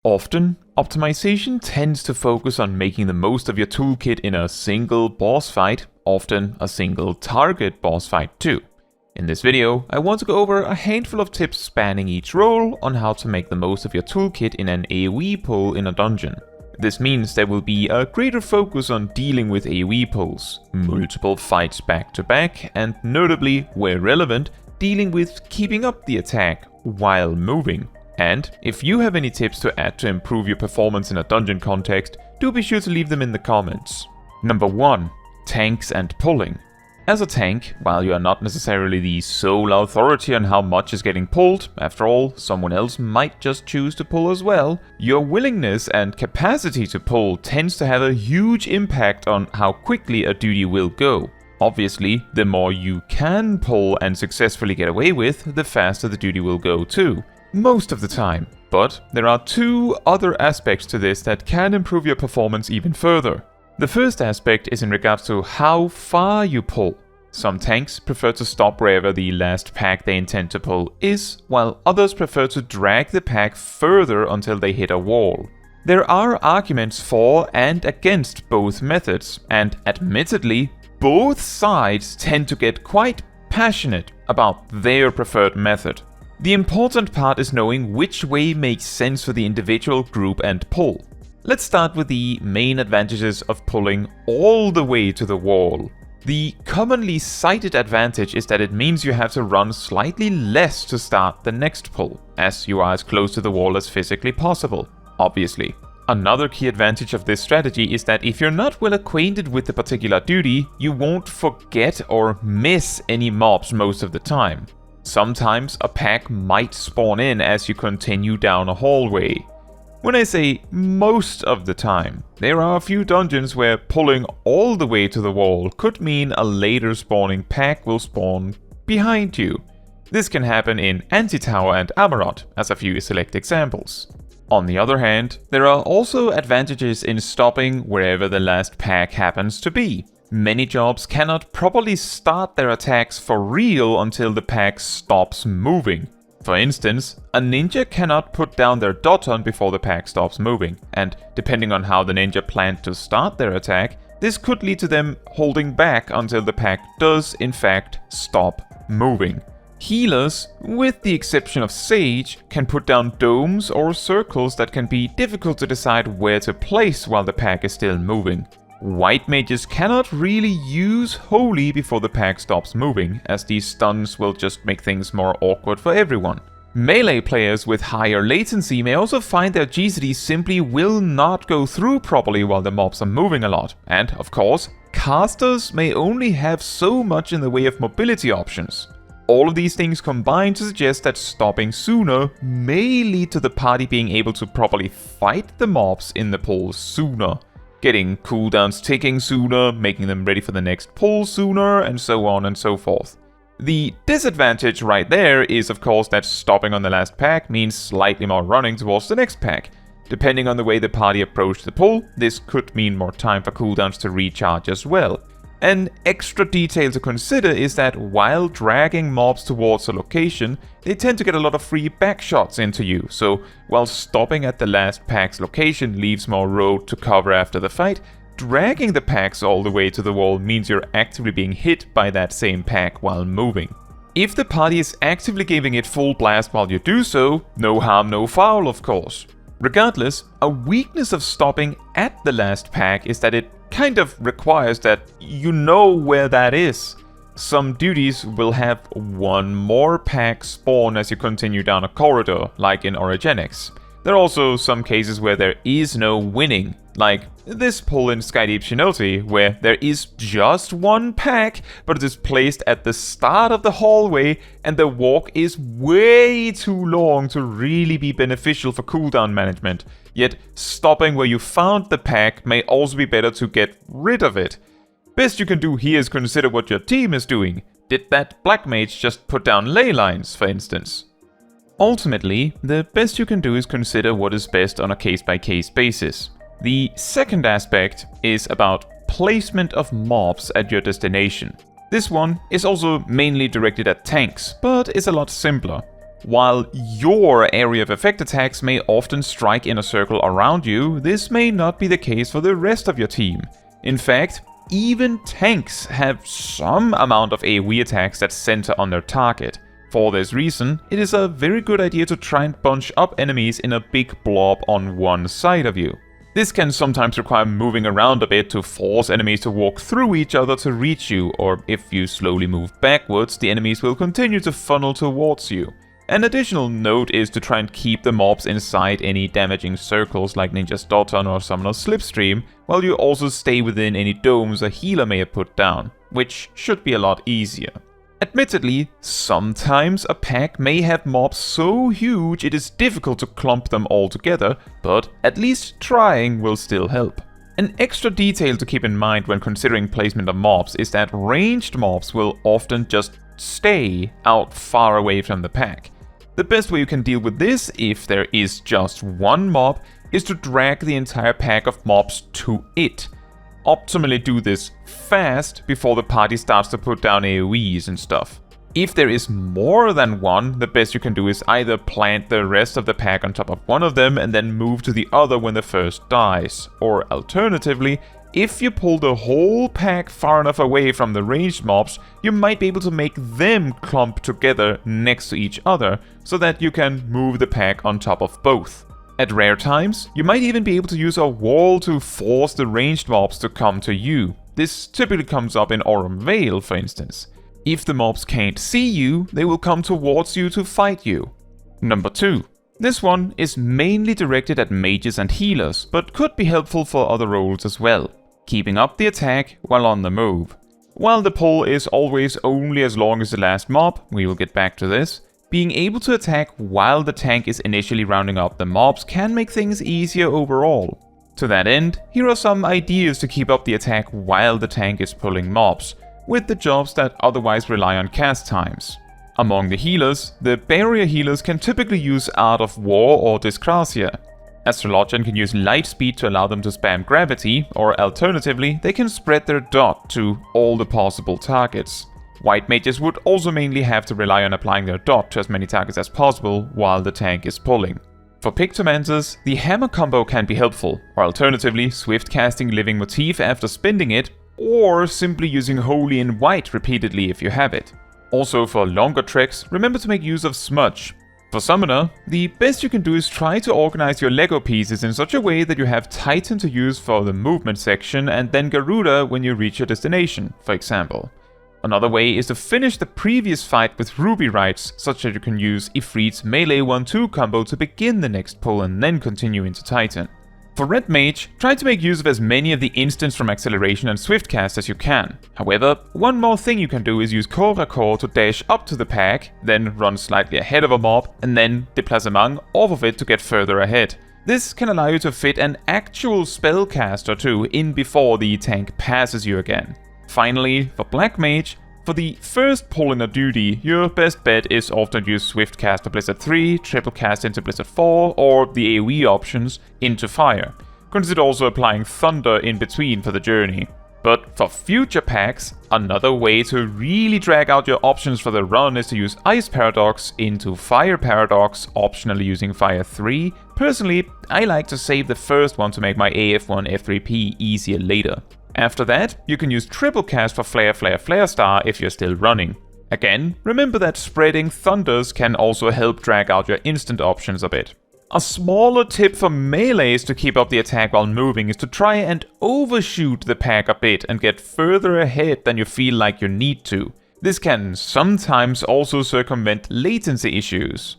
Often, optimization tends to focus on making the most of your toolkit in a single boss fight, often a single target boss fight too. In this video, I want to go over a handful of tips spanning each role on how to make the most of your toolkit in an AoE pull in a dungeon. This means there will be a greater focus on dealing with AoE pulls, multiple fights back to back, and notably, where relevant, dealing with keeping up the attack while moving. And if you have any tips to add to improve your performance in a dungeon context, do be sure to leave them in the comments. Number 1. Tanks and pulling. As a tank, while you are not necessarily the sole authority on how much is getting pulled, after all, someone else might just choose to pull as well, your willingness and capacity to pull tends to have a huge impact on how quickly a duty will go. Obviously, the more you can pull and successfully get away with, the faster the duty will go too. Most of the time. But there are two other aspects to this that can improve your performance even further. The first aspect is in regards to how far you pull. Some tanks prefer to stop wherever the last pack they intend to pull is, while others prefer to drag the pack further until they hit a wall. There are arguments for and against both methods, and admittedly, both sides tend to get quite passionate about their preferred method. The important part is knowing which way makes sense for the individual group and pull. Let's start with the main advantages of pulling all the way to the wall. The commonly cited advantage is that it means you have to run slightly less to start the next pull, as you are as close to the wall as physically possible, obviously. Another key advantage of this strategy is that if you're not well acquainted with the particular duty, you won't forget or miss any mobs most of the time. Sometimes a pack might spawn in as you continue down a hallway. When I say most of the time, there are a few dungeons where pulling all the way to the wall could mean a later spawning pack will spawn behind you. This can happen in Anti-Tower and Amarot, as a few select examples. On the other hand, there are also advantages in stopping wherever the last pack happens to be. Many jobs cannot properly start their attacks for real until the pack stops moving. For instance, a ninja cannot put down their Doton before the pack stops moving, and depending on how the ninja planned to start their attack, this could lead to them holding back until the pack does in fact stop moving. Healers, with the exception of Sage, can put down domes or circles that can be difficult to decide where to place while the pack is still moving. White mages cannot really use Holy before the pack stops moving, as these stuns will just make things more awkward for everyone. Melee players with higher latency may also find their GCD simply will not go through properly while the mobs are moving a lot, and of course, casters may only have so much in the way of mobility options. All of these things combine to suggest that stopping sooner may lead to the party being able to properly fight the mobs in the pull sooner. Getting cooldowns ticking sooner, making them ready for the next pull sooner, and so on and so forth. The disadvantage right there is of course that stopping on the last pack means slightly more running towards the next pack. Depending on the way the party approached the pull, this could mean more time for cooldowns to recharge as well. An extra detail to consider is that while dragging mobs towards a location, they tend to get a lot of free backshots into you, so while stopping at the last pack's location leaves more road to cover after the fight, dragging the packs all the way to the wall means you're actively being hit by that same pack while moving. If the party is actively giving it full blast while you do so, no harm no foul of course. Regardless, a weakness of stopping at the last pack is that it kind of requires that you know where that is. Some duties will have one more pack spawn as you continue down a corridor, like in Origenics. There are also some cases where there is no winning, like this pull in Skydeep Shinote, where there is just one pack, but it is placed at the start of the hallway, and the walk is way too long to really be beneficial for cooldown management. Yet, stopping where you found the pack may also be better to get rid of it. Best you can do here is consider what your team is doing. Did that black mage just put down ley lines, for instance? Ultimately, the best you can do is consider what is best on a case-by-case basis. The second aspect is about placement of mobs at your destination. This one is also mainly directed at tanks, but is a lot simpler. While your area of effect attacks may often strike in a circle around you, this may not be the case for the rest of your team. In fact, even tanks have some amount of AoE attacks that center on their target. For this reason, it is a very good idea to try and bunch up enemies in a big blob on one side of you. This can sometimes require moving around a bit to force enemies to walk through each other to reach you, or if you slowly move backwards, the enemies will continue to funnel towards you. An additional note is to try and keep the mobs inside any damaging circles like Ninja's Doton or Summoner's Slipstream, while you also stay within any domes a healer may have put down, which should be a lot easier. Admittedly, sometimes a pack may have mobs so huge it is difficult to clump them all together, but at least trying will still help. An extra detail to keep in mind when considering placement of mobs is that ranged mobs will often just stay out far away from the pack. The best way you can deal with this, if there is just one mob, is to drag the entire pack of mobs to it. Optimally do this fast before the party starts to put down AoEs and stuff. If there is more than one, the best you can do is either plant the rest of the pack on top of one of them and then move to the other when the first dies. Or alternatively, if you pull the whole pack far enough away from the ranged mobs, you might be able to make them clump together next to each other, so that you can move the pack on top of both. At rare times, you might even be able to use a wall to force the ranged mobs to come to you. This typically comes up in Aurum Vale, for instance. If the mobs can't see you, they will come towards you to fight you. Number 2. This one is mainly directed at mages and healers, but could be helpful for other roles as well. Keeping up the attack while on the move. While the pull is always only as long as the last mob, we will get back to this, being able to attack while the tank is initially rounding up the mobs can make things easier overall. To that end, here are some ideas to keep up the attack while the tank is pulling mobs, with the jobs that otherwise rely on cast times. Among the healers, the barrier healers can typically use Art of War or Discrasia. Astrologian can use light speed to allow them to spam gravity, or alternatively, they can spread their dot to all the possible targets. White mages would also mainly have to rely on applying their dot to as many targets as possible while the tank is pulling. For Pictomancers, the hammer combo can be helpful, or alternatively swift casting Living Motif after spending it, or simply using Holy in White repeatedly if you have it. Also for longer treks, remember to make use of Smudge. For Summoner, the best you can do is try to organize your Lego pieces in such a way that you have Titan to use for the movement section and then Garuda when you reach your destination, for example. Another way is to finish the previous fight with Ruby Rights, such that you can use Ifrit's melee 1-2 combo to begin the next pull and then continue into Titan. For Red Mage, try to make use of as many of the instants from Acceleration and Swift Cast as you can. However, one more thing you can do is use Korakor to dash up to the pack, then run slightly ahead of a mob, and then Déplacement off of it to get further ahead. This can allow you to fit an actual spellcast or two in before the tank passes you again. Finally, for Black Mage, for the first pull in a duty, your best bet is often use Swift Cast to Blizzard 3, Triple Cast into Blizzard 4, or the AoE options into Fire. Consider also applying Thunder in between for the journey. But for future packs, another way to really drag out your options for the run is to use Ice Paradox into Fire Paradox, optionally using Fire 3. Personally, I like to save the first one to make my AF1 F3P easier later. After that, you can use Triple Cast for Flare Flare Flare Star if you're still running. Again, remember that spreading Thunders can also help drag out your instant options a bit. A smaller tip for melees to keep up the attack while moving is to try and overshoot the pack a bit and get further ahead than you feel like you need to. This can sometimes also circumvent latency issues.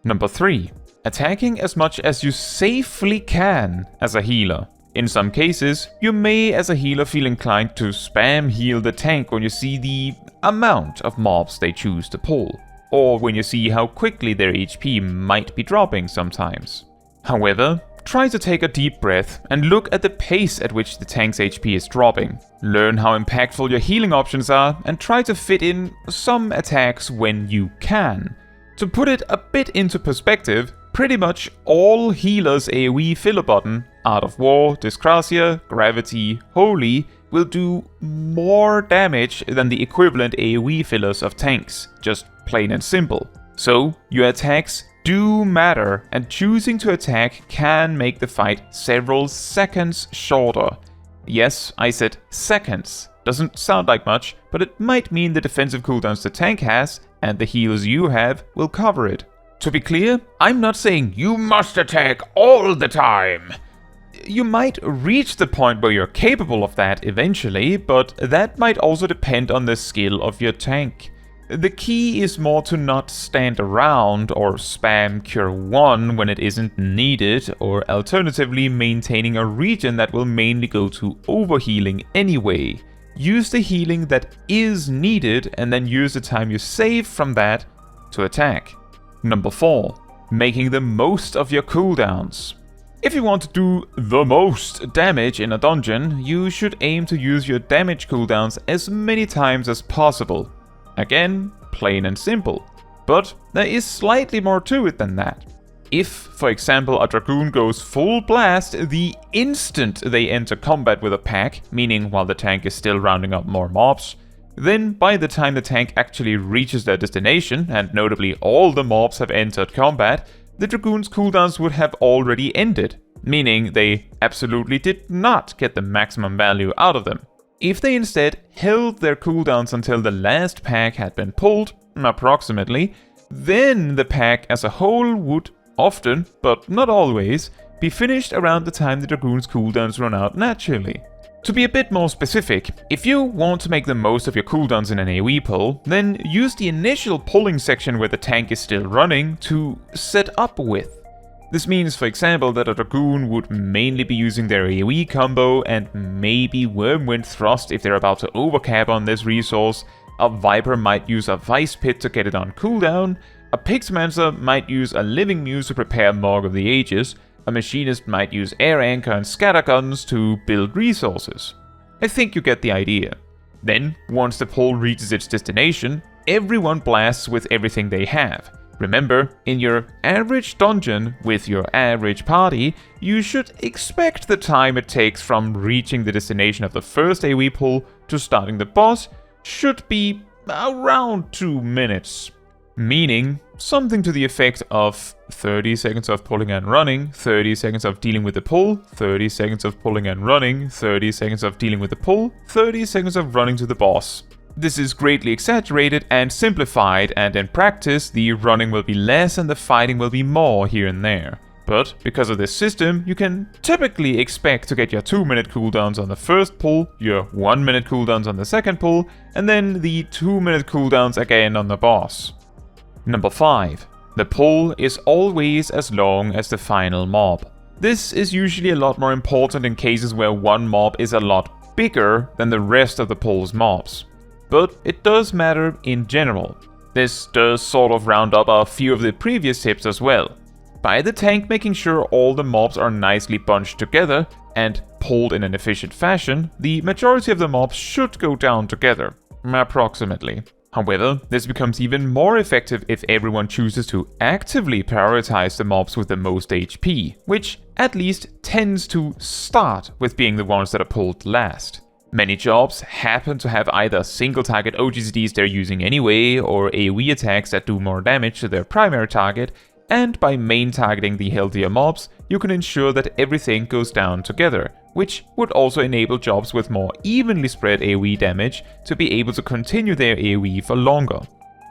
Number 3. Attacking as much as you safely can as a healer. In some cases, you may as a healer feel inclined to spam heal the tank when you see the amount of mobs they choose to pull, or when you see how quickly their HP might be dropping sometimes. However, try to take a deep breath and look at the pace at which the tank's HP is dropping. Learn how impactful your healing options are and try to fit in some attacks when you can. To put it a bit into perspective, pretty much all healers' AoE filler button, Art of War, Discrasia, Gravity, Holy, will do more damage than the equivalent AoE fillers of tanks, just plain and simple. So your attacks do matter, and choosing to attack can make the fight several seconds shorter. Yes, I said seconds. Doesn't sound like much, but it might mean the defensive cooldowns the tank has, and the heals you have, will cover it. To be clear, I'm not saying you must attack all the time. You might reach the point where you're capable of that eventually, but that might also depend on the skill of your tank. The key is more to not stand around or spam Cure 1 when it isn't needed, or alternatively maintaining a regen that will mainly go to overhealing anyway. Use the healing that is needed and then use the time you save from that to attack. Number 4. Making the most of your cooldowns. If you want to do the most damage in a dungeon, you should aim to use your damage cooldowns as many times as possible. Again, plain and simple. But there is slightly more to it than that. If, for example, a Dragoon goes full blast the instant they enter combat with a pack, meaning while the tank is still rounding up more mobs, then by the time the tank actually reaches their destination, and notably all the mobs have entered combat, the Dragoon's cooldowns would have already ended, meaning they absolutely did not get the maximum value out of them. If they instead held their cooldowns until the last pack had been pulled, approximately, then the pack as a whole would often, but not always, be finished around the time the Dragoon's cooldowns run out naturally. To be a bit more specific, if you want to make the most of your cooldowns in an AoE pull, then use the initial pulling section where the tank is still running to set up with. This means, for example, that a Dragoon would mainly be using their AoE combo and maybe Wormwind Thrust if they're about to overcap on this resource, a Viper might use a Vice Pit to get it on cooldown, a Pixmancer might use a Living Muse to prepare Morgue of the Ages, a Machinist might use Air Anchor and Scatterguns to build resources. I think you get the idea. Then, once the pull reaches its destination, everyone blasts with everything they have. Remember, in your average dungeon with your average party, you should expect the time it takes from reaching the destination of the first AoE pull to starting the boss should be around 2 minutes. Meaning, something to the effect of 30 seconds of pulling and running, 30 seconds of dealing with the pull, 30 seconds of pulling and running, 30 seconds of dealing with the pull, 30 seconds of running to the boss. This is greatly exaggerated and simplified, and in practice, the running will be less and the fighting will be more here and there. But because of this system, you can typically expect to get your 2-minute cooldowns on the first pull, your 1-minute cooldowns on the second pull, and then the 2-minute cooldowns again on the boss. Number 5. The pull is always as long as the final mob. This is usually a lot more important in cases where one mob is a lot bigger than the rest of the pull's mobs. But it does matter in general. This does sort of round up a few of the previous tips as well. By the tank making sure all the mobs are nicely bunched together and pulled in an efficient fashion, the majority of the mobs should go down together, approximately. However, this becomes even more effective if everyone chooses to actively prioritize the mobs with the most HP, which at least tends to start with being the ones that are pulled last. Many jobs happen to have either single target OGCDs they're using anyway, or AoE attacks that do more damage to their primary target, and by main targeting the healthier mobs, you can ensure that everything goes down together, which would also enable jobs with more evenly spread AoE damage to be able to continue their AoE for longer.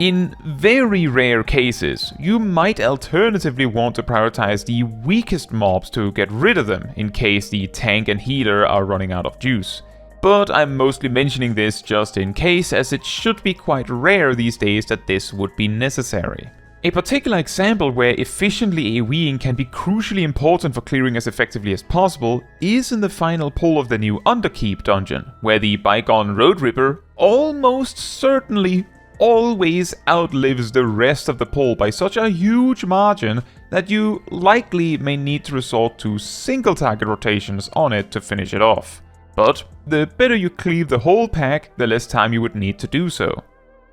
In very rare cases, you might alternatively want to prioritize the weakest mobs to get rid of them in case the tank and healer are running out of juice. But I'm mostly mentioning this just in case, as it should be quite rare these days that this would be necessary. A particular example where efficiently AoEing can be crucially important for clearing as effectively as possible is in the final pull of the new Underkeep dungeon, where the bygone Road Ripper almost certainly always outlives the rest of the pull by such a huge margin that you likely may need to resort to single target rotations on it to finish it off. But the better you cleave the whole pack, the less time you would need to do so.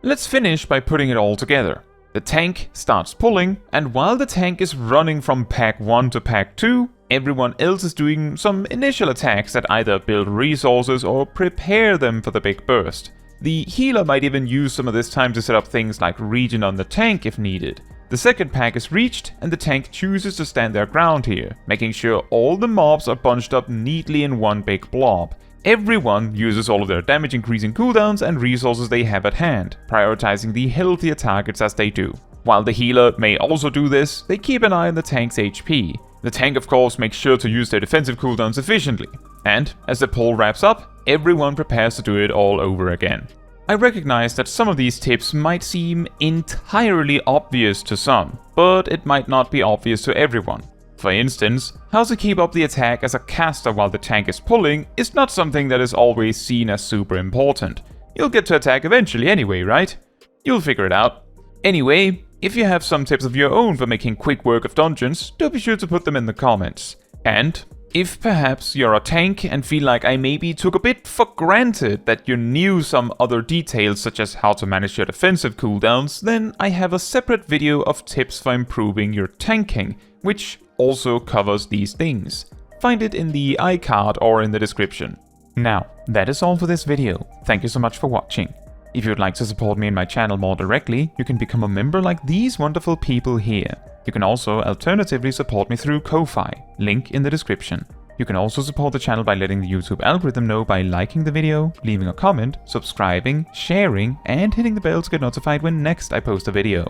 Let's finish by putting it all together. The tank starts pulling, and while the tank is running from pack 1 to pack 2, everyone else is doing some initial attacks that either build resources or prepare them for the big burst. The healer might even use some of this time to set up things like regen on the tank if needed. The second pack is reached, and the tank chooses to stand their ground here, making sure all the mobs are bunched up neatly in one big blob. Everyone uses all of their damage increasing cooldowns and resources they have at hand, prioritizing the healthier targets as they do. While the healer may also do this, they keep an eye on the tank's HP. The tank of course makes sure to use their defensive cooldowns efficiently. And as the poll wraps up, everyone prepares to do it all over again. I recognize that some of these tips might seem entirely obvious to some, but it might not be obvious to everyone. For instance, how to keep up the attack as a caster while the tank is pulling is not something that is always seen as super important. You'll get to attack eventually anyway, right? You'll figure it out. Anyway, if you have some tips of your own for making quick work of dungeons, do be sure to put them in the comments. And if perhaps you're a tank and feel like I maybe took a bit for granted that you knew some other details such as how to manage your defensive cooldowns, then I have a separate video of tips for improving your tanking, which also covers these things. Find it in the iCard or in the description. Now, that is all for this video. Thank you so much for watching. If you would like to support me and my channel more directly, you can become a member like these wonderful people here. You can also alternatively support me through Ko-Fi, link in the description. You can also support the channel by letting the YouTube algorithm know by liking the video, leaving a comment, subscribing, sharing, and hitting the bell to get notified when next I post a video.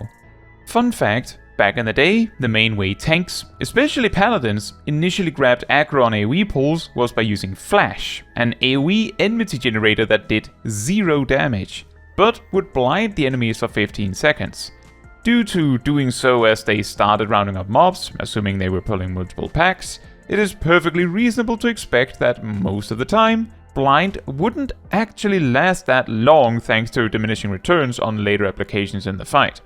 Fun fact, back in the day, the main way tanks, especially paladins, initially grabbed aggro on AoE pulls was by using Flash, an AoE enmity generator that did 0 damage, but would blind the enemies for 15 seconds. Due to doing so as they started rounding up mobs, assuming they were pulling multiple packs, it is perfectly reasonable to expect that most of the time, blind wouldn't actually last that long thanks to diminishing returns on later applications in the fight.